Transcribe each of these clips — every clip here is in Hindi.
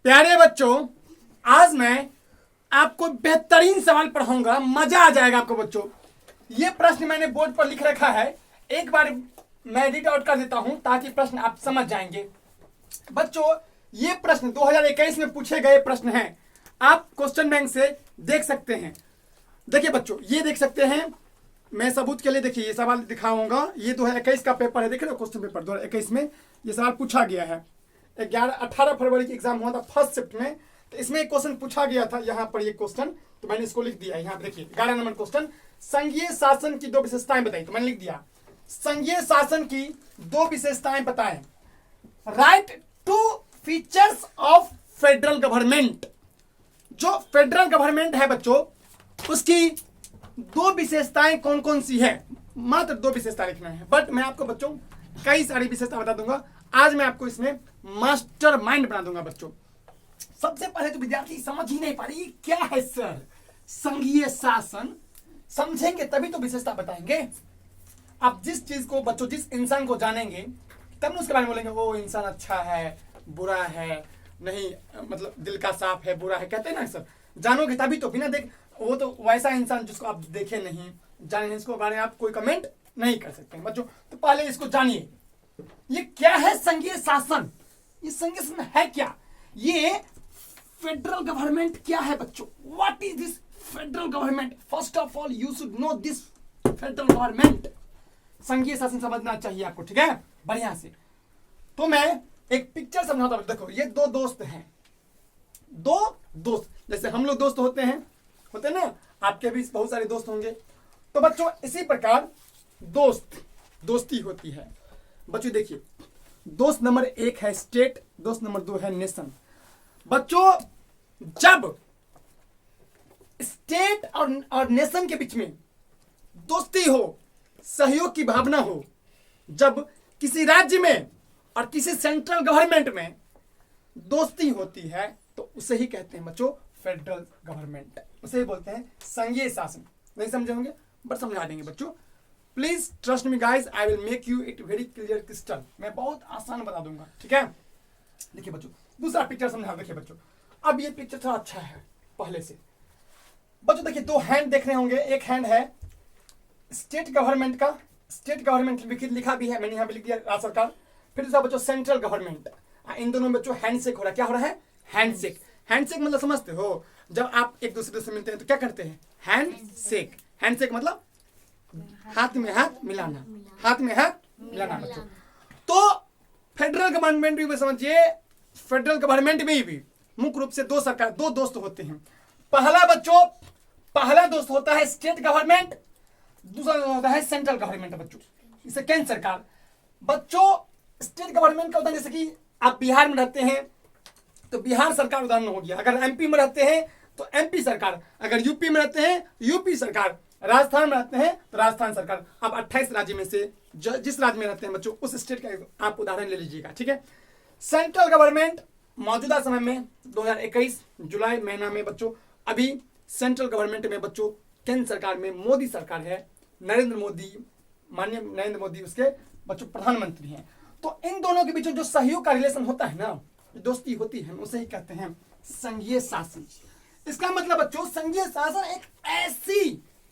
प्यारे बच्चों, आज मैं आपको बेहतरीन सवाल पढ़ाऊंगा, मजा आ जाएगा आपको बच्चों। ये प्रश्न मैंने बोर्ड पर लिख रखा है, एक बार मैं रीड आउट कर देता हूं ताकि प्रश्न आप समझ जाएंगे। बच्चों, ये प्रश्न 2021 में पूछे गए प्रश्न हैं। आप क्वेश्चन बैंक से देख सकते हैं। देखिए बच्चों, ये देख सकते हैं। मैं सबूत के लिए देखिए ये सवाल दिखाऊंगा। ये 2021 का पेपर है, देख रहे हो क्वेश्चन पेपर 2021 में ये सवाल पूछा गया है। 18 फरवरी की एग्जाम हुआ था फर्स्ट शिफ्ट में, तो इसमें एक क्वेश्चन पूछा गया था। यहाँ पर ये क्वेश्चन, तो मैंने इसको लिख दिया। यहाँ पे देखिए 11 नंबर क्वेश्चन, संघीय शासन की दो विशेषताएं बताई, तो मैंने लिख दिया संघीय शासन की दो विशेषताएं बताएं। Write two features of federal government. जो फेडरल गवर्नमेंट है बच्चों, उसकी दो विशेषताएं कौन कौन सी है? मात्र दो विशेषताएं लिखना है, बट मैं आपको बच्चों कई सारी विशेषता बता दूंगा। आज मैं आपको इसमें मास्टर माइंड बना दूंगा बच्चों। सबसे पहले तो विद्यार्थी समझ ही नहीं पा रही क्या है सर संघीय शासन। समझेंगे तभी तो विशेषता बताएंगे। आप जिस चीज को बच्चों, जिस इंसान को जानेंगे तब ना उसके बारे में बोलेंगे वो इंसान अच्छा है, बुरा है, नहीं मतलब दिल का साफ है, बुरा है, कहते हैं ना सर। जानोगे तभी तो, बिना देख वो तो वैसा इंसान जिसको आप देखे नहीं, जाने नहीं, इसको बारे में आप कोई कमेंट नहीं कर सकते बच्चों। तो पहले इसको जानिए, ये क्या है संघीय शासन। ये संघीय शासन है क्या? ये फेडरल गवर्नमेंट क्या है बच्चों? What is this federal government? First of all you should know this federal government. संघीय शासन समझना चाहिए आपको, ठीक है, बढ़िया से। तो मैं एक पिक्चर समझाता हूं। देखो, ये दो दोस्त हैं, दो दोस्त, जैसे हम लोग दोस्त होते हैं ना, आपके भी बहुत सारे दोस्त होंगे। तो बच्चों इसी प्रकार दोस्ती होती है। बच्चों देखिए, दोस्त नंबर 1 है स्टेट, दोस्त नंबर 2 है नेशन। बच्चों जब स्टेट और नेशन के बीच में दोस्ती हो, सहयोग की भावना हो, जब किसी राज्य में और किसी सेंट्रल गवर्नमेंट में दोस्ती होती है, तो उसे ही कहते हैं बच्चों फेडरल गवर्नमेंट, उसे ही बोलते हैं संघीय शासन। नहीं समझे होंगे बट समझा देंगे बच्चों। Please trust me guys, I will make you it very clear crystal. मैं बहुत आसान बता दूंगा, ठीक है। देखिए बच्चों, दूसरा पिक्चर समझा। देखिए बच्चों, अब ये पिक्चर थोड़ा अच्छा है पहले से। बच्चों देखिए, दो हैंड देख रहे होंगे। एक हैंड है स्टेट गवर्नमेंट का, स्टेट गवर्नमेंट लिखा भी है, मैंने यहाँ पे लिख दिया राज्य सरकार। फिर दूसरा बच्चों सेंट्रल गवर्नमेंट। इन दोनों में बच्चों हैंडशेक हो रहा है। क्या हो रहा है? हैंडशेक। हैंडशेक मतलब समझते हो, जब आप एक दूसरे से मिलते हैं तो क्या करते हैं? हैंडशेक। हैंडशेक मतलब हाथ में हाथ मिलाना, हाथ में हाथ मिलाना बच्चों। तो फेडरल गवर्नमेंट भी समझिए, फेडरल गवर्नमेंट में भी मुख्य रूप से दो सरकार, दो दोस्त होते हैं। पहला बच्चों, पहला दोस्त होता है स्टेट गवर्नमेंट, दूसरा दोस्त होता है सेंट्रल गवर्नमेंट बच्चों, इसे केंद्र सरकार। बच्चों स्टेट गवर्नमेंट का उदाहरण, जैसे कि आप बिहार में रहते हैं तो बिहार सरकार उदाहरण हो गया। अगर एमपी में रहते हैं तो एमपी सरकार, अगर यूपी में रहते हैं यूपी सरकार, राजस्थान में रहते हैं तो राजस्थान सरकार। अब 28 राज्य में से जिस राज्य में रहते हैं बच्चों, उस स्टेट का आप उदाहरण ले लीजिएगा, ठीक है। सेंट्रल गवर्नमेंट मौजूदा समय में 2021 जुलाई महीना में बच्चों, अभी सेंट्रल गवर्नमेंट में बच्चों केंद्र सरकार में मोदी सरकार है, नरेंद्र मोदी, माननीय नरेंद्र मोदी उसके बच्चों प्रधानमंत्री हैं। तो इन दोनों के बीच जो सहयोग का रिलेशन होता है ना, दोस्ती होती है, उसे ही कहते हैं संघीय शासन। इसका मतलब बच्चों संघीय शासन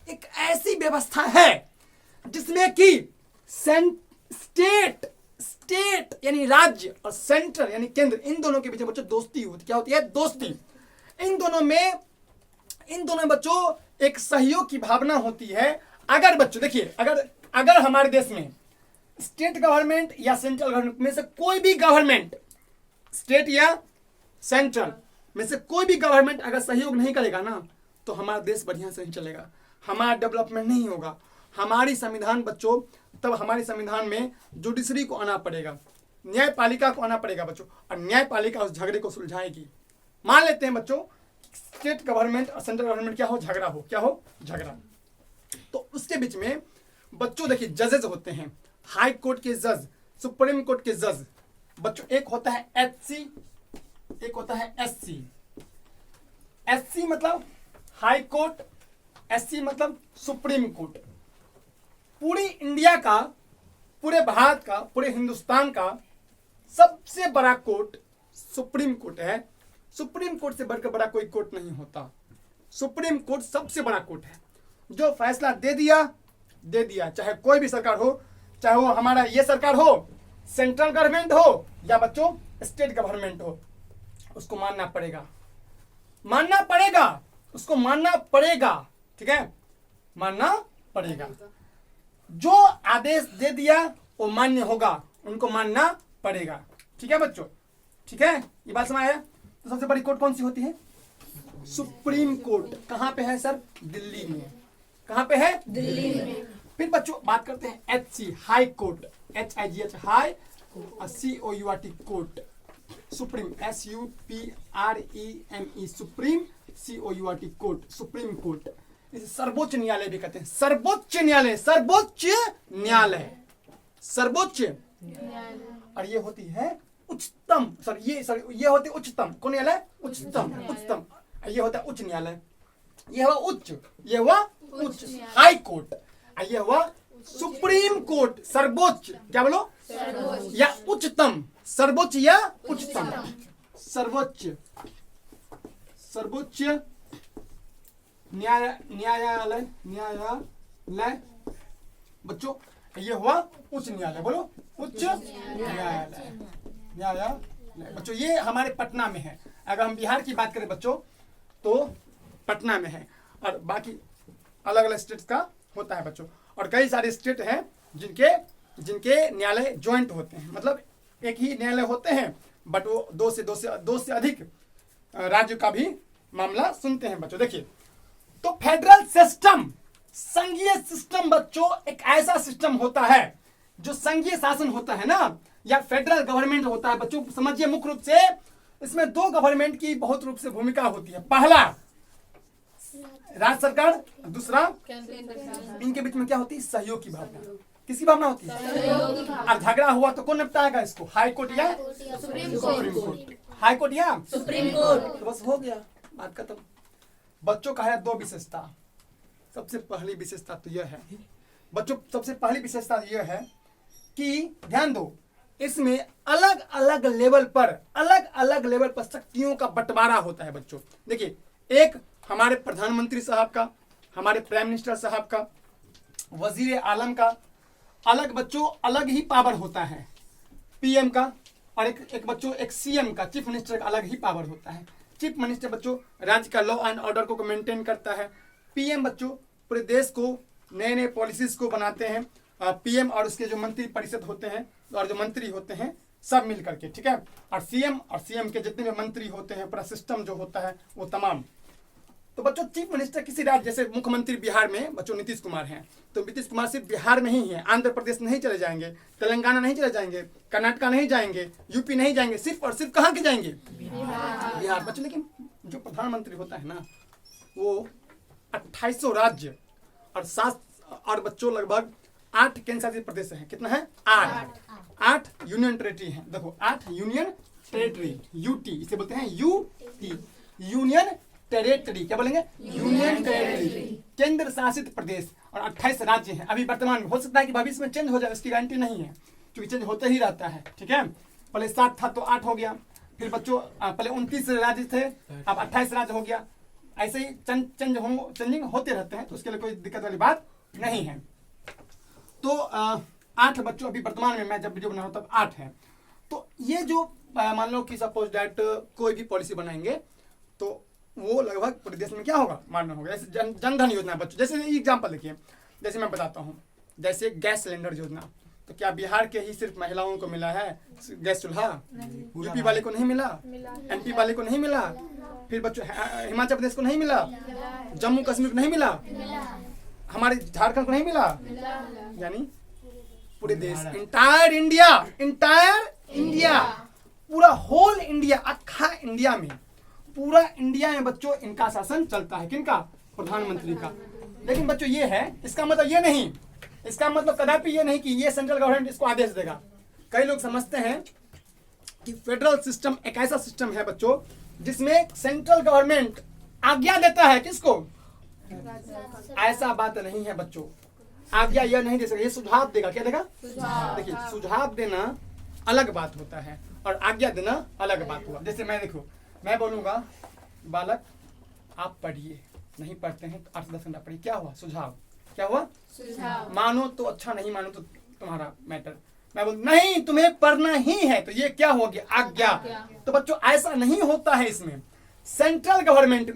एक ऐसी व्यवस्था है जिसमें कि स्टेट यानी राज्य और सेंट्रल यानी केंद्र, इन दोनों के बीच बच्चों दोस्ती होती। क्या होती है? दोस्ती। इन दोनों में बच्चों एक सहयोग की भावना होती है। अगर बच्चों देखिए, अगर हमारे देश में स्टेट गवर्नमेंट या सेंट्रल गवर्नमेंट में से कोई भी गवर्नमेंट, स्टेट या सेंट्रल में से कोई भी गवर्नमेंट अगर सहयोग नहीं करेगा ना, तो हमारा देश बढ़िया से नहीं चलेगा, हमारा डेवलपमेंट नहीं होगा। हमारी संविधान बच्चों, तब हमारे संविधान में जुडिशरी को आना पड़ेगा, न्यायपालिका को आना पड़ेगा बच्चों, और न्यायपालिका उस झगड़े को सुलझाएगी। मान लेते हैं बच्चों स्टेट गवर्नमेंट और सेंट्रल गवर्नमेंट क्या हो? झगड़ा। तो उसके बीच में बच्चों देखिए जजेस होते हैं, हाई कोर्ट के जज, सुप्रीम कोर्ट के जज बच्चों। एक होता है एचसी, एक होता है एससी। एससी मतलब हाई कोर्ट, एससी मतलब सुप्रीम कोर्ट। पूरी इंडिया का, पूरे भारत का, पूरे हिंदुस्तान का सबसे बड़ा कोर्ट सुप्रीम कोर्ट है, सुप्रीम कोर्ट से बढ़कर बड़ा कोई कोर्ट नहीं होता। सुप्रीम कोर्ट सबसे बड़ा कोर्ट है। जो फैसला दे दिया, चाहे कोई भी सरकार हो, चाहे वो हमारा ये सरकार हो, सेंट्रल गवर्नमेंट हो या बच्चों स्टेट गवर्नमेंट हो, उसको मानना पड़ेगा, उसको मानना पड़ेगा। ठीक है, मानना पड़ेगा। जो आदेश दे दिया वो मान्य होगा, उनको मानना पड़ेगा। ठीक है बच्चों, ठीक है, ये बात समझ आया। तो सबसे बड़ी कोर्ट कौन सी होती है? Supreme court. कहाँ पे है सर? दिल्ली में। कहाँ पे है? दिल्ली में। फिर बच्चों बात करते हैं HC high court, HIGH high, COURT court, supreme SUPREME supreme, COURT court, supreme court. इसे सर्वोच्च न्यायालय भी कहते हैं। सर्वोच्च न्यायालय, और ये होती है उच्चतम। ये होती है उच्चतम। कौन न्यायालय? उच्चतम। ये होता है उच्च न्यायालय। ये हुआ उच्च, ये हुआ उच्च हाई कोर्ट, ये हुआ सुप्रीम कोर्ट, सर्वोच्च। क्या बोलो? या उच्चतम। सर्वोच्च या उच्चतम। सर्वोच्च न्यायालय बच्चों, ये हुआ उच्च न्यायालय। बोलो उच्च न्यायालय बच्चों, ये हमारे पटना में है। अगर हम बिहार की बात करें बच्चों तो पटना में है, और बाकी अलग अलग स्टेट का होता है बच्चों। और कई सारे स्टेट हैं जिनके न्यायालय ज्वाइंट होते हैं, मतलब एक ही न्यायालय होते हैं, बट वो दो से अधिक राज्य का भी मामला सुनते हैं बच्चों। देखिए, तो फेडरल सिस्टम, संघीय सिस्टम बच्चों एक ऐसा सिस्टम होता है जो संघीय शासन होता है ना, या फेडरल गवर्नमेंट होता है बच्चों। समझिए, मुख्य रूप से इसमें दो गवर्नमेंट की बहुत रूप से भूमिका होती है। पहला राज्य सरकार, दूसरा इनके बीच में क्या होती है? सहयोग की भावना। किसकी भावना होती है? और झगड़ा हुआ तो कौन निपटाएगा इसको? हाई कोर्ट या सुप्रीम कोर्ट? हाई कोर्ट या सुप्रीम कोर्ट। तो बस हो गया, बात खत्म। बच्चों का है दो विशेषता। सबसे पहली विशेषता तो यह है बच्चों, सबसे पहली विशेषता यह है कि ध्यान दो, इसमें अलग अलग लेवल पर शक्तियों का बंटवारा होता है बच्चों। देखिए, एक हमारे प्रधानमंत्री साहब का, हमारे प्राइम मिनिस्टर साहब का, वजीर आलम का अलग बच्चों अलग ही पावर होता है। PM का, और एक बच्चों एक CM का, चीफ मिनिस्टर का अलग ही पावर होता है। चीफ मिनिस्टर बच्चों राज्य का लॉ एंड ऑर्डर को मेंटेन करता है। PM बच्चों पूरे देश को नए पॉलिसीज को बनाते हैं। PM और उसके जो मंत्री परिषद होते हैं और जो मंत्री होते हैं सब मिल करके, ठीक है। और CM के जितने भी मंत्री होते हैं, पूरा सिस्टम जो होता है वो तमाम। तो बच्चों चीफ मिनिस्टर किसी राज्य, जैसे मुख्यमंत्री बिहार में बच्चों नीतीश कुमार हैं, तो नीतीश कुमार सिर्फ बिहार में ही है, आंध्र प्रदेश नहीं चले जाएंगे, तेलंगाना नहीं चले जाएंगे, कर्नाटका नहीं जाएंगे, यूपी नहीं जाएंगे, सिर्फ और सिर्फ कहाँ के जाएंगे? बिहार बच्चों। लेकिन जो प्रधानमंत्री होता है ना, वो 2800 राज्य और 7 और बच्चों लगभग 8 केंद्र शासित प्रदेश है। कितना है? 8 यूनियन टेरिटरी है। देखो 8 यूनियन टेरिटरी, UT इसे बोलते हैं, UT यूनियन टेरिटरी। क्या बोलेंगे? यूनियन टेरिटरी, केंद्र शासित प्रदेश। और 28 राज्य हैं अभी वर्तमान में। हो सकता है कि भविष्य में चेंज हो जाए, इसकी गारंटी नहीं है, क्योंकि चेंज होते ही रहता है, ठीक है। पहले 7 था तो 8 हो गया, फिर बच्चों पहले 29 राज्य थे, अब 28 राज्य हो गया। ऐसे ही चेंजिंग होते रहते हैं, तो उसके लिए कोई दिक्कत वाली बात नहीं है। तो 8 बच्चों अभी वर्तमान में, मैं जब वीडियो बना रहा हूं तब 8 है। तो ये जो मान लो कि सपोज डैट कोई भी पॉलिसी बनाएंगे तो वो लगभग पूरे देश में क्या होगा? मान्य होगा। जैसे जनधन योजना बच्चों, जैसे एग्जाम्पल देखिए, जैसे मैं बताता हूँ, जैसे गैस सिलेंडर योजना, तो क्या बिहार के ही सिर्फ महिलाओं को मिला है गैस चूल्हा? यूपी वाले को नहीं मिला, MP वाले को नहीं मिला, फिर बच्चों हिमाचल प्रदेश को नहीं मिला, जम्मू कश्मीर को नहीं मिला, हमारे झारखंड को नहीं मिला, यानी पूरे देश, इंटायर इंडिया, पूरा होल इंडिया, अखा इंडिया में, पूरा इंडिया में बच्चों इनका शासन चलता है। किनका? प्रधानमंत्री का। लेकिन बच्चों ये है, इसका मतलब ये नहीं, इसका मतलब कदापि ये नहीं कि ये सेंट्रल गवर्नमेंट इसको आदेश देगा। कई लोग समझते हैं कि फेडरल सिस्टम एक ऐसा सिस्टम है बच्चों जिसमें सेंट्रल गवर्नमेंट आज्ञा देता है। किसको? ऐसा बात नहीं है बच्चों, आज्ञा यह नहीं दे सकता, ये सुझाव देगा। क्या देगा? देखिए, सुझाव देना अलग बात होता है और आज्ञा देना अलग बात हुआ। जैसे मैं देखो, मैं बोलूंगा बालक आप पढ़िए, नहीं पढ़ते हैं तो 8-10 घंटा पढ़िए। क्या हुआ? सुझाव। क्या हुआ? सुझाव। मानो तो अच्छा, नहीं मानो तो तुम्हारा मैटर। मैं बोल नहीं तुम्हें पढ़ना ही है, तो ये क्या हो गया? आज्ञा। तो बच्चों ऐसा नहीं होता है। इसमें सेंट्रल गवर्नमेंट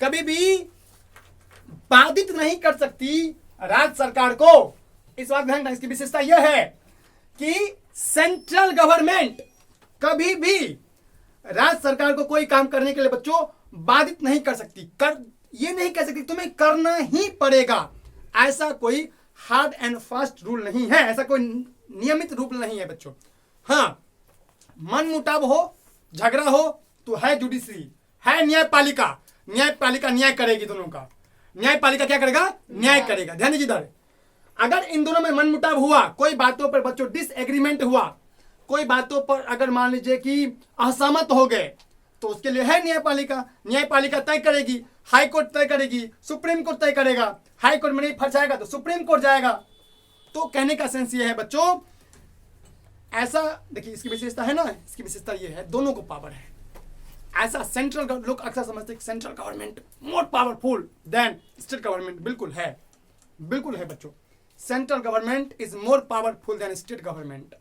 कभी भी बाधित नहीं कर सकती राज्य सरकार को। इस बात ध्यान रखना, इसकी विशेषता यह है कि सेंट्रल गवर्नमेंट कभी भी राज्य सरकार को कोई काम करने के लिए बच्चों बाधित नहीं कर सकती। ये नहीं कह सकती तुम्हें करना ही पड़ेगा। ऐसा कोई हार्ड एंड फास्ट रूल नहीं है, ऐसा कोई नियमित रूल नहीं है बच्चों। हाँ, मन मुटाव हो, झगड़ा हो तो है जुडिशरी, है न्यायपालिका। न्यायपालिका न्याय करेगी दोनों का। न्यायपालिका क्या करेगा? न्याय करेगा। ध्यान दीजिए इधर, अगर इन दोनों में मन मुटाव हुआ, कोई बातों पर बच्चों डिसएग्रीमेंट हुआ, कोई बातों पर अगर मान लीजिए कि असहमत हो गए, तो उसके लिए है न्यायपालिका। न्यायपालिका तय करेगी, हाई कोर्ट तय करेगी, सुप्रीम कोर्ट तय करेगा। हाई कोर्ट में नहीं फंसाएगा तो सुप्रीम कोर्ट जाएगा। तो कहने का सेंस ये है बच्चों, ऐसा देखिए इसकी विशेषता है ना, इसकी विशेषता ये है दोनों को पावर है। ऐसा सेंट्रल लोग अक्सर समझते हैं central government more powerful than state government. बिल्कुल है, बिल्कुल है बच्चों। Central government is more powerful than state government.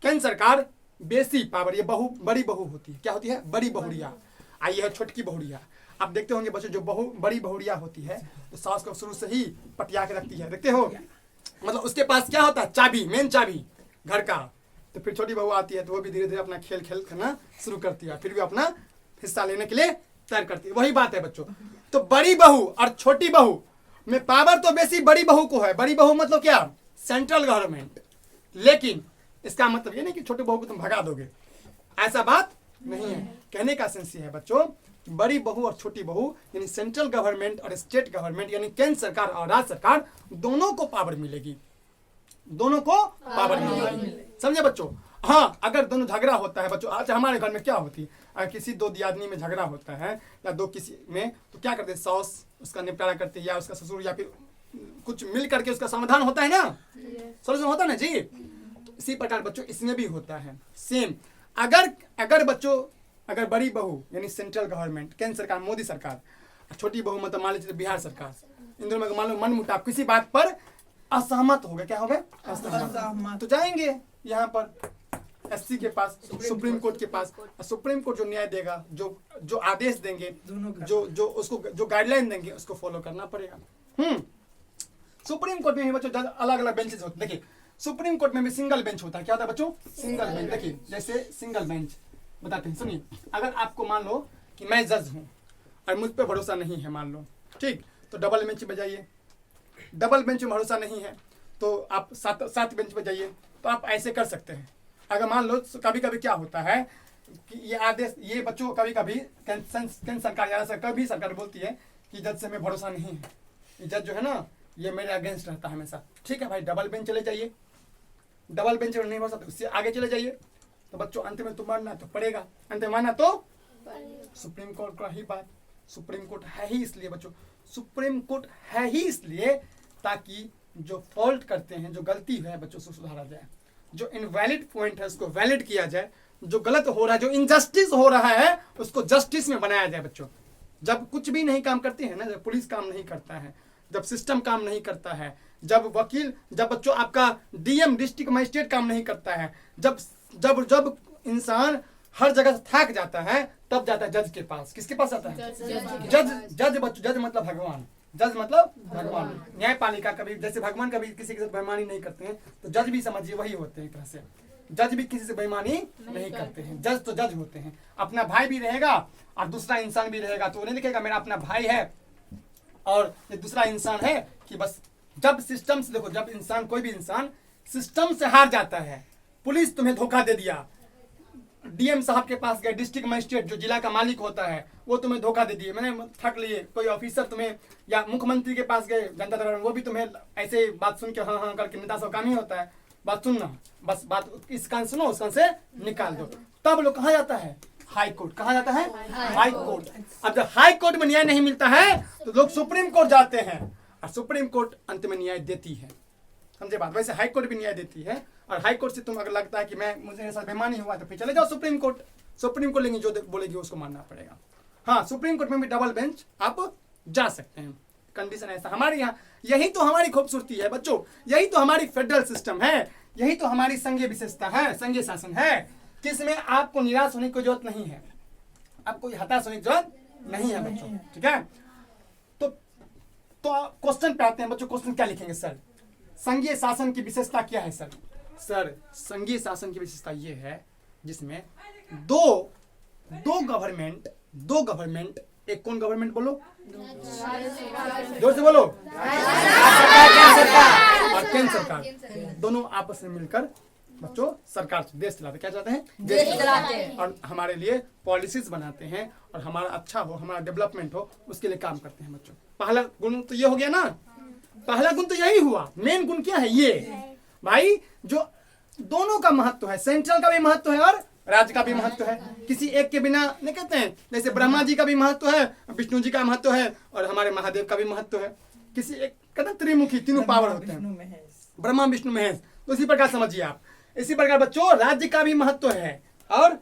केंद्र सरकार बेसी पावर, ये बड़ी बहू होती है। क्या होती है? बड़ी बहुड़िया। आई है छोटकी बहुड़िया। आप देखते होंगे बच्चों, जो बड़ी बहुड़िया होती है तो सास को शुरू से ही पटिया के रखती है, देखते हो। मतलब उसके पास क्या होता है? चाबी, मेन चाबी घर का। तो फिर छोटी बहू आती है तो वो भी धीरे धीरे अपना खेल करना शुरू करती है, फिर भी अपना हिस्सा लेने के लिए तैयार करती है। वही बात है बच्चों। तो बड़ी बहू और छोटी बहू में पावर तो बेसी बड़ी बहू को है। बड़ी बहू मतलब क्या? Central government. लेकिन इसका मतलब ये नहीं कि छोटी बहू को तुम भगा दोगे, ऐसा बात नहीं है। कहने का सेंस ये है बच्चों, बड़ी बहू और छोटी बहू यानी सेंट्रल गवर्नमेंट और स्टेट गवर्नमेंट यानी केंद्र सरकार और राज्य सरकार दोनों को पावर मिलेगी, दोनों को पावर मिलेगी। समझे बच्चों? हाँ, अगर दोनों झगड़ा होता है बच्चों, आज हमारे घर में क्या होती है, अगर किसी दो दियादनी में झगड़ा होता है या दो किसी में, तो क्या करते हैं? सास उसका निपटारा करते हैं या उसका ससुर, या फिर कुछ मिल करके उसका समाधान होता है ना, सोल्यूशन होता है ना जी। तो इसी प्रकार बच्चों इसमें भी होता है सेम। अगर बच्चों, अगर बड़ी बहू यानी सेंट्रल गवर्नमेंट केंद्र सरकार मोदी सरकार, छोटी बहू मतलब मान लीजिए बिहार सरकार, इन दोनों में मान लो मन मुटाव किसी बात पर असहमत हो गए, क्या हो गए? असहमत। तो जाएंगे यहाँ पर एससी के पास, सुप्रीम कोर्ट के पास। सुप्रीम कोर्ट जो न्याय देगा, जो आदेश देंगे, जो उसको जो गाइडलाइन देंगे उसको फॉलो करना पड़ेगा। सुप्रीम कोर्ट में भी बच्चों अलग अलग बेंचेस होते हैं। देखिए सुप्रीम कोर्ट में भी सिंगल बेंच होता है। क्या होता है बच्चों? Single bench. देखिए जैसे सिंगल बेंच बताते हैं, सुनिए। अगर आपको मान लो कि मैं जज हूँ और मुझ पर भरोसा नहीं है, मान लो, ठीक, तो डबल बेंच पे जाइए। डबल बेंच में भरोसा नहीं है तो आप सात बेंच पे जाइए। तो आप ऐसे कर सकते हैं। अगर मान लो कभी कभी क्या होता है कि ये आदेश, ये बच्चों कभी कभी केंद्र सरकार या कभी सरकार बोलती है कि जज से हमें भरोसा नहीं है, ये जज जो है ना ये मेरे अगेंस्ट रहता है हमेशा। ठीक है भाई, डबल बेंच चले जाइए। डबल बेंच में नहीं भरोसा तो उससे आगे चले जाइए। तो बच्चों अंत में तो मानना तो पड़ेगा, अंत में मानना तो सुप्रीम कोर्ट का ही बात। सुप्रीम कोर्ट है ही इसलिए बच्चों, सुप्रीम कोर्ट है ही इसलिए ताकि जो फॉल्ट करते हैं, जो गलती है बच्चों से सुधारा जाए, जो इनवैलिड पॉइंट है उसको वैलिड किया जाए, जो गलत हो रहा है, जो इनजस्टिस हो रहा है उसको जस्टिस में बनाया जाए बच्चों। जब कुछ भी नहीं काम करती है ना, जब पुलिस काम नहीं करता है, जब सिस्टम काम नहीं करता है, जब वकील, जब बच्चों आपका डीएम डिस्ट्रिक्ट मजिस्ट्रेट काम नहीं करता है, जब जब जब इंसान हर जगह से थक जाता है, तब जाता है जज के पास। किसके पास जाता है? जज बच्चों, जज मतलब भगवान। जज मतलब भगवान। न्यायपालिका कभी, जैसे भगवान कभी किसी के साथ बेईमानी नहीं करते हैं, तो जज भी समझिए वही होते हैं एक तरह से। जज भी किसी से बेईमानी नहीं करते हैं। जज तो जज होते हैं। अपना भाई भी रहेगा और दूसरा इंसान भी रहेगा, तो वो नहीं लिखेगा मेरा अपना भाई है और ये दूसरा इंसान है, कि बस जब सिस्टम से, देखो जब इंसान, कोई भी इंसान सिस्टम से हार जाता है, पुलिस तुम्हें धोखा दे दिया, डीएम साहब के पास गए, डिस्ट्रिक्ट मजिस्ट्रेट जो जिला का मालिक होता है वो तुम्हें धोखा दे दिए, मैंने थक लिए, कोई ऑफिसर तुम्हें, या मुख्यमंत्री के पास गए जनता दरबार, वो भी तुम्हें ऐसे बात सुन के हाँ हाँ करके, नेता सब काम ही होता है बात सुनना, बस बात इस कान सुनो उस कान से निकाल दो। तब लोग कहाँ जाता है? High court. कहाँ जाता है? High court. अब जब हाई कोर्ट में न्याय नहीं मिलता है तो लोग सुप्रीम कोर्ट जाते हैं और सुप्रीम कोर्ट अंत में न्याय देती है। समझे बात? वैसे हाई कोर्ट भी न्याय देती है और हाई कोर्ट से तुम अगर लगता है कि मुझे ऐसा बेईमानी हुआ तो फिर चले जाओ सुप्रीम कोर्ट। सुप्रीम कोर्ट लेकिन जो बोलेगी उसको मानना पड़ेगा। हाँ, सुप्रीम कोर्ट में भी डबल बेंच आप जा सकते हैं, कंडीशन ऐसा हमारे यहाँ। यही तो हमारी खूबसूरती है बच्चों, यही तो हमारी फेडरल सिस्टम है, यही तो हमारी संघीय विशेषता है, संघीय शासन है, जिसमें आपको निराश होने की जरूरत नहीं है, आपको हताश होने की जरूरत नहीं है बच्चों। ठीक है, तो क्वेश्चन पे आते हैं बच्चों। क्वेश्चन क्या लिखेंगे सर? संघीय शासन की विशेषता क्या है सर? सर संघीय शासन की विशेषता ये है जिसमें दो गवर्नमेंट, एक कौन गवर्नमेंट बोलो, जोर से बोलो, और केंद्र सरकार, दोनों आपस में मिलकर बच्चों सरकार देश चलाते, क्या चाहते हैं? देश चलाते हैं, और हमारे लिए पॉलिसीज बनाते हैं, और हमारा अच्छा हो, हमारा डेवलपमेंट हो, उसके लिए काम करते हैं बच्चों। पहला गुण तो ये हो गया ना, पहला गुण तो यही हुआ। मेन गुण क्या है? ये भाई जो दोनों का महत्व है, सेंट्रल का भी महत्व है और राज्य का भी महत्व है। किसी एक के बिना नहीं कहते हैं, जैसे ब्रह्मा जी का भी महत्व है, विष्णु जी का महत्व है, और हमारे महादेव का भी महत्व है। किसी एक कहते त्रिमुखी, तीनों पावर होते हैं, ब्रह्मा विष्णु महेश। तो इसी प्रकार समझिए आप, इसी प्रकार बच्चों राज्य का भी महत्व है, और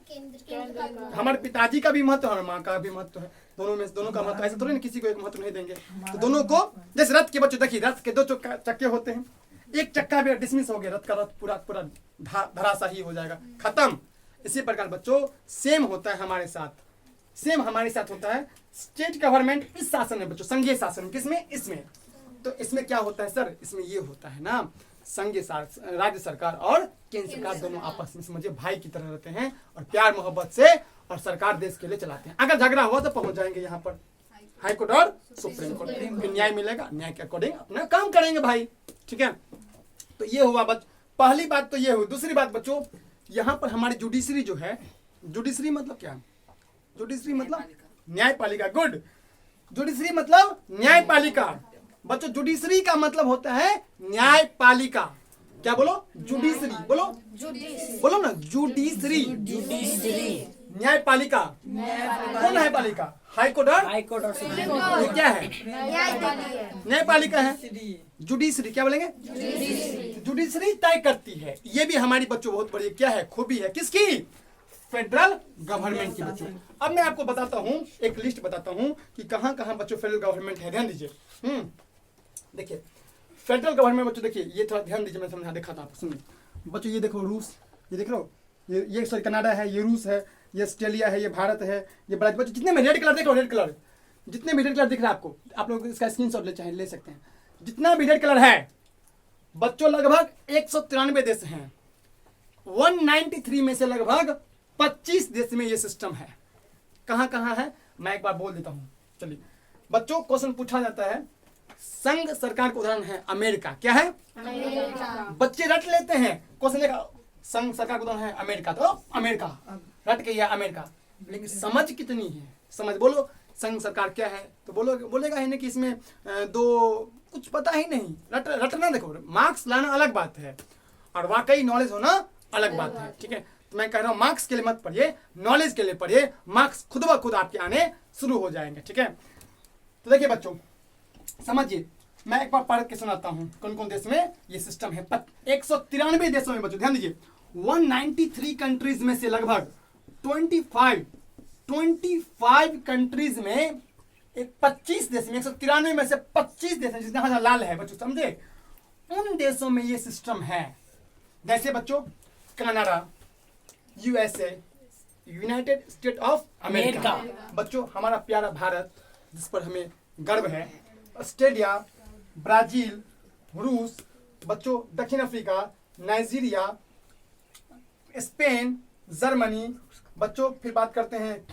हमारे पिताजी का भी महत्व है, और माँ का भी महत्व है। दोनों का महत्व, ऐसा थोड़ी ना किसी को एक महत्व नहीं देंगे। तो दोनों को, जैसे रथ के बच्चों देखिए, रथ के दो चक्के होते हैं, एक चक्का भी डिसमिस हो गया, रथ का रथ पूरा धराशाही हो जाएगा, खत्म। इसी प्रकार बच्चों सेम होता है हमारे साथ, सेम हमारे साथ होता है स्टेट गवर्नमेंट इस शासन में बच्चों, संघीय शासन किसमें? इसमें। तो इसमें क्या होता है सर? इसमें ये होता है ना, संघीय राज्य सरकार और केंद्र सरकार दोनों आपस में समझिए भाई की तरह रहते हैं, और प्यार मोहब्बत से और सरकार देश के लिए चलाते हैं। अगर झगड़ा हुआ तो पहुंच जाएंगे यहाँ पर हाई कोर्ट और सुप्रीम कोर्ट, फिर न्याय मिलेगा, न्याय के अकॉर्डिंग अपना काम करेंगे भाई। ठीक है, तो ये हुआ पहली बात तो ये हुई। दूसरी बात बच्चों, यहाँ पर हमारी जुडिशरी जो है, जुडिशरी मतलब क्या? जुडिशरी मतलब न्यायपालिका। गुड, जुडिशरी मतलब न्यायपालिका बच्चों। जुडिशरी का मतलब होता है न्यायपालिका। क्या बोलो? जुडिशरी बोलो, बोलो ना, जुडिशरी, न्यायपालिका। कौन न्यायपालिका? हाई कोर्ट और ये क्या है? न्यायपालिका है। जुडिशरी क्या बोलेंगे? जुडिशरी तय करती है। ये भी हमारी बच्चों बहुत बड़ी क्या है? खूबी है। किसकी? फेडरल गवर्नमेंट की बच्चों। अब मैं आपको बताता हूँ, एक लिस्ट बताता हूँ कि कहाँ कहाँ बच्चों फेडरल गवर्नमेंट है। ध्यान दीजिए। देखिए फेडरल गवर्नमेंट बच्चों, देखिए ये थोड़ा ध्यान दीजिए, मैं समझा दिखाता हूँ आपको। सुनिए बच्चों, ये देखो रूस, ये देख लो, ये सॉरी कनाडा है, ये रूस है, ये ऑस्ट्रेलिया है, ये भारत है, ये ब्राजील। बच्चों जितने में रेड कलर देख लो, रेड कलर जितने भी रेड कलर दिख रहा है आपको, आप लोग इसका स्क्रीनशॉट ले सकते हैं। जितना भी रेड कलर है बच्चों, लगभग 193 देश हैं। 193 में से लगभग 25 देश में ये सिस्टम है। कहाँ कहाँ है मैं एक बार बोल देता हूँ। चलिए बच्चों, क्वेश्चन पूछा जाता है, संघ सरकार का उदाहरण है अमेरिका। क्या है? अमेरिका। बच्चे रट लेते हैं, क्वेश्चन देखा, संघ सरकार का उदाहरण है अमेरिका, तो अमेरिका रट के, या अमेरिका। लेकिन समझ कितनी है? समझ बोलो, संघ सरकार क्या है? तो बोलेगा ही नहीं कि इसमें दो कुछ पता ही नहीं। रटना देखो, मार्क्स लाना अलग बात है, और वाकई नॉलेज होना अलग बात है। ठीक है, तो मैं कह रहा हूँ मार्क्स के लिए मत पढ़िए, नॉलेज के लिए पढ़िए। मार्क्स खुद ब खुद आपके आने शुरू हो जाएंगे। ठीक है, तो देखिए बच्चों समझिए, मैं एक बार पढ़ के सुनाता हूँ कौन कौन देश में ये सिस्टम है। 193 देशों में बच्चों, ध्यान दीजिए, 193 कंट्रीज में से लगभग 25 कंट्रीज में, एक 25 देश में, 193 में से 25 देश हैं, जिसमें लाल है बच्चों, समझे? उन देशों में ये सिस्टम है। जैसे बच्चों Canada, USA, United state of America. बच्चों हमारा प्यारा भारत जिस पर हमें गर्व है, ऑस्ट्रेलिया, ब्राजील, रूस, बच्चों दक्षिण अफ्रीका, नाइजीरिया, स्पेन, जर्मनी, बच्चों फिर बात करते हैं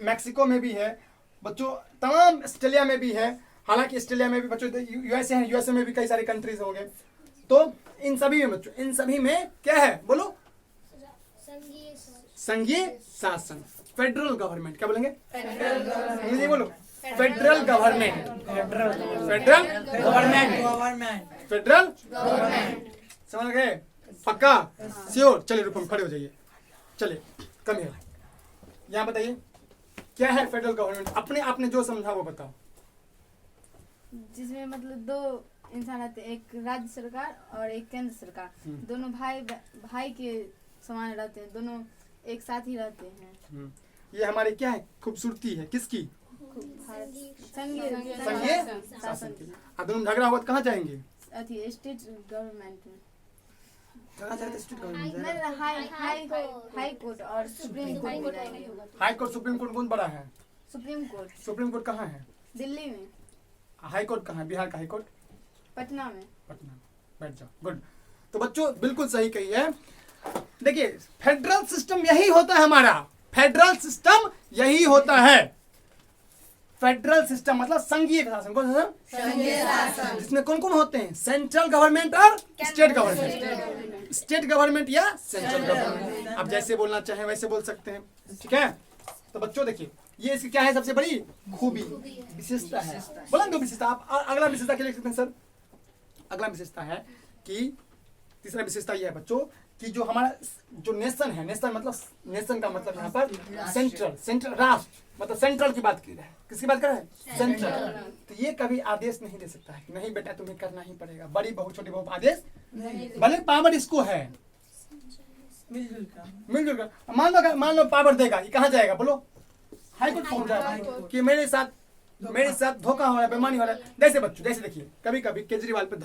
मैक्सिको में भी है बच्चों, तमाम ऑस्ट्रेलिया में भी है। हालांकि ऑस्ट्रेलिया में भी बच्चों यूएसए है, यूएसए में भी कई सारे कंट्रीज होंगे। तो इन सभी में बच्चों, इन सभी में क्या है बोलो? संघीय शासन, फेडरल गवर्नमेंट। क्या बोलेंगे? फेडरल बोलो, फेडरल गवर्नमेंट, फेडरल गवर्नमेंट। समझ गए? पक्का? श्योर? चलिए रुको, खड़े हो जाइए। चलिए कम है, यहाँ बताइए क्या है फेडरल गवर्नमेंट? अपने आपने जो समझा वो बताओ। जिसमें मतलब दो इंसान आते हैं, एक राज्य सरकार और एक केंद्र सरकार। दोनों भाई के समान रहते हैं, दोनों एक साथ ही रहते हैं। ये हमारी क्या है, खूबसूरती है, किसकी? संघीय शासन की। अब दोनों झगड़ा होगा तो कहाँ जाएंगे? अथी स्टेट गवर्नमेंट में, कहाँ जाते? स्टेट गवर्नमेंट जाएगा। हाई कोर्ट और सुप्रीम कोर्ट में जाएंगे। हाई कोर्ट सुप्रीम कोर्ट कौन बड़ा है? सुप्रीम कोर्ट सुप्रीम कोर्ट कहाँ है? दिल्ली में। हाई कोर्ट कहाँ है? बिहार का हाई कोर्ट पटना में। पटना। बैठ जाओ, गुड। तो बच्चों बिल्कुल सही कही है। देखिए फेडरल सिस्टम यही होता है हमारा, फेडरल सिस्टम यही होता है। फेडरल सिस्टम मतलब संघीय शासन। कौन सा? संघीय शासन। जिसमें कौन कौन होते हैं? सेंट्रल गवर्नमेंट और स्टेट गवर्नमेंट। स्टेट गवर्नमेंट या सेंट्रल गवर्नमेंट, आप जैसे बोलना चाहें वैसे बोल सकते हैं, ठीक है। तो बच्चों देखिए ये इसकी क्या है, सबसे बड़ी खूबी, विशेषता है। बोला दो विशेषता, आप अगला विशेषता क्या लिख सकते हैं सर? अगला विशेषता है कि तीसरा विशेषता यह है बच्चों कि जो हमारा जो नेशन है, नेशन मतलब नेशन का मतलब यहाँ पर सेंट्रल राष्ट्र, मतलब सेंट्रल की बात की है। किसकी बात कर रहे हैं? सेंट्रल। तो ये कभी आदेश नहीं दे सकता है कि नहीं बेटा तुम्हें करना ही पड़ेगा, बड़ी बहू छोटी बहू आदेश भले पावर इसको है, मिलजुल कर। मान लो पावर देगा, ये कहाँ जाएगा बोलो? हाई कोर्ट पहुंच जाएगा कि मेरे साथ धोखा हो रहा है, बेईमानी हो रहा है। जैसे बच्चों जैसे देखिए कभी कभी केजरीवाल पे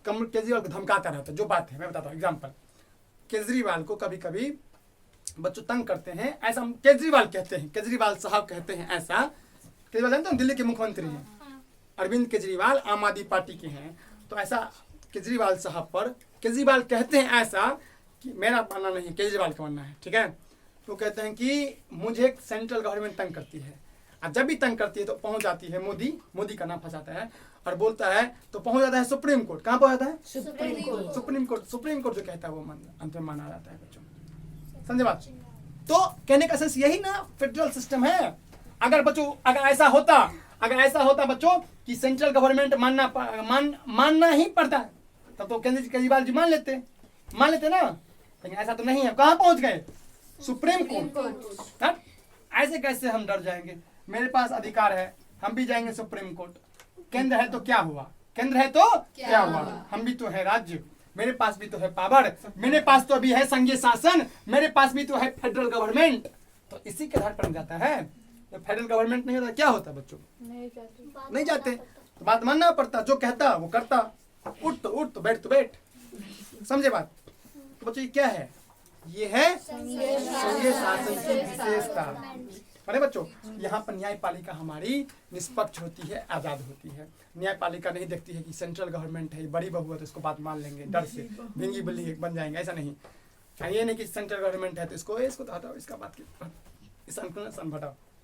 केजरीवाल को धमकाता रहता है, जो बात है मैं बताता हूँ एग्जाम्पल। केजरीवाल को कभी कभी बच्चों तंग करते हैं, ऐसा केजरीवाल कहते हैं, केजरीवाल साहब कहते हैं ऐसा। केजरीवाल जानते हैं दिल्ली के मुख्यमंत्री हैं, अरविंद केजरीवाल आम आदमी पार्टी के हैं। तो ऐसा केजरीवाल साहब पर केजरीवाल कहते हैं ऐसा कि मेरा मानना नहीं, केजरीवाल का मानना है, ठीक है। तो कहते हैं कि मुझे सेंट्रल गवर्नमेंट तंग करती है, और जब भी तंग करती है तो पहुंच जाती है मोदी का नाम फंसाता है और बोलता है तो पहुंच जाता है सुप्रीम कोर्ट। कहाँ पहुंच जाता है? सुप्रीम कोर्ट जो कहता है वो अंत में माना जाता है बच्चों, समझे बात? तो कहने का सेंस यही ना फेडरल सिस्टम है। अगर ऐसा होता बच्चों कि सेंट्रल गवर्नमेंट मानना ही पड़ता है, तब तो केजरीवाल जी मान लेते ना, लेकिन ऐसा तो नहीं है। कहाँ पहुंच गए? Supreme court. ऐसे कैसे हम डर जाएंगे? मेरे पास अधिकार है, हम भी जाएंगे सुप्रीम कोर्ट। केंद्र है तो क्या हुआ? हम भी तो है राज्य, मेरे पास भी तो है पावर, मेरे पास तो अभी है संघीय शासन, मेरे पास भी तो है फेडरल गवर्नमेंट। तो इसी के आधार पर जाता है। तो फेडरल गवर्नमेंट नहीं होता क्या होता बच्चों? नहीं जाते। तो बात मानना पड़ता, जो कहता वो करता। उठ तो बैठ, समझे बात? तो बच्चों ये क्या है? ये है संघीय शासन की विशेषता। अरे बच्चों यहाँ पर न्यायपालिका हमारी निष्पक्ष होती है, आजाद होती है। न्यायपालिका नहीं देखती है कि सेंट्रल गवर्नमेंट है, बड़ी बहू है तो इसको बात मान लेंगे, डर से भिंगी बिल्ली बन जाएंगे, ऐसा नहीं। ये नहीं कि सेंट्रल गवर्नमेंट है तो इसको तो हटाओ, इसका बात की हटाओ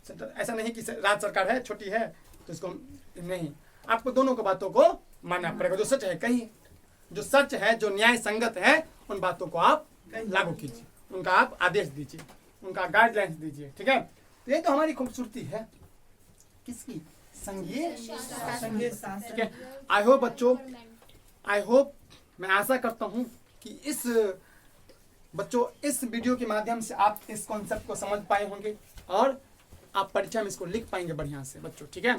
सेंट्रल। ऐसा नहीं कि राज्य सरकार है छोटी है तो इसको नहीं, आपको दोनों को बातों को मानना पड़ेगा। जो सच है कहिए, जो सच है, जो न्याय संगत है, उन बातों को आप लागू कीजिए, उनका आप आदेश दीजिए, उनका गाइडलाइंस दीजिए, ठीक है। तो ये तो हमारी खूबसूरती है, किसकी? संघीय शासन, ठीक है। आई होप बच्चों, मैं आशा करता हूँ कि इस वीडियो के माध्यम से आप इस कॉन्सेप्ट को समझ पाए होंगे और आप परीक्षा में इसको लिख पाएंगे बढ़िया से बच्चों, ठीक है।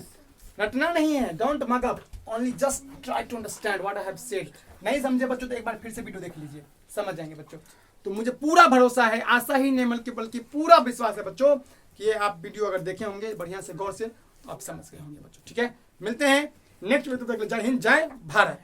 रटना नहीं है, don't mug up, only just try to understand what I have said. नहीं समझे बच्चों तो एक बार फिर से वीडियो देख लीजिए, समझ जाएंगे बच्चों। तो मुझे पूरा भरोसा है, आशा ही नहीं बल्कि पूरा विश्वास है बच्चों कि ये आप वीडियो अगर देखे होंगे बढ़िया से गौर से तो आप समझ गए होंगे बच्चों, ठीक है। मिलते हैं नेक्स्ट वीडियो तक, जय हिंद जय भारत।